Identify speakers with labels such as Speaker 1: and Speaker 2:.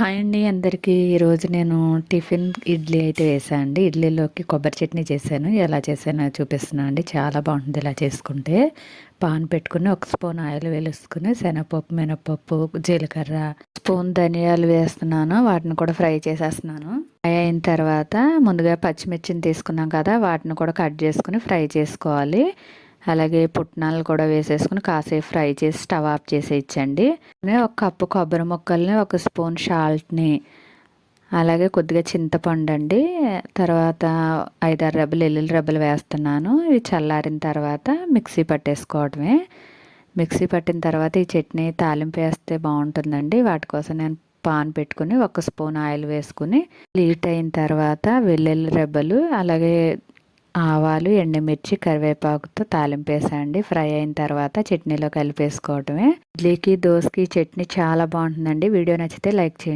Speaker 1: Hi అండి అందరికీ. ఈరోజు నేను టిఫిన్ ఇడ్లీ అయితే వేసాను అండి. ఇడ్లీలోకి కొబ్బరి చట్నీ చేశాను. ఎలా చేశానో చూపిస్తున్నాను అండి. చాలా బాగుంటుంది ఇలా చేసుకుంటే. పాన్ పెట్టుకుని ఒక స్పూన్ ఆయిల్ వేసుకుని శనగపప్పు, మినపప్పు, జీలకర్ర, స్పూన్ ధనియాలు వేస్తున్నాను. వాటిని కూడా ఫ్రై చేసేస్తున్నాను. ఫ్రై అయిన తర్వాత ముందుగా పచ్చిమిర్చిని తీసుకున్నాం కదా, వాటిని కూడా కట్ చేసుకుని ఫ్రై చేసుకోవాలి. అలాగే పుట్నాలు కూడా వేసేసుకుని కాసేపు ఫ్రై చేసి స్టవ్ ఆఫ్ చేసేయచ్చండి. ఒక కప్పు కొబ్బరి ముక్కల్ని, ఒక స్పూన్ సాల్ట్ని, అలాగే కొద్దిగా చింతపండు అండి, తర్వాత 5-6 రెబ్బలు వెల్లుల్లి రెబ్బలు వేస్తున్నాను. ఇవి చల్లారిన తర్వాత మిక్సీ పట్టేసుకోవడమే. మిక్సీ పట్టిన తర్వాత ఈ చట్నీ తాలింపు వేస్తే బాగుంటుందండి. వాటి కోసం నేను పాన్ పెట్టుకుని ఒక స్పూన్ ఆయిల్ వేసుకుని హీట్ అయిన తర్వాత వెల్లుల్లి రెబ్బలు, అలాగే ఆవాలు, ఎండుమిర్చి, కరివేపాకుతో తాలింపు వేసండి. ఫ్రై అయిన తర్వాత చట్నీలో కలిపేసుకోవడమే. ఇడ్లీకి, దోసకి చట్నీ చాలా బాగుంటుందండి. వీడియో నచ్చితే లైక్ చేయండి.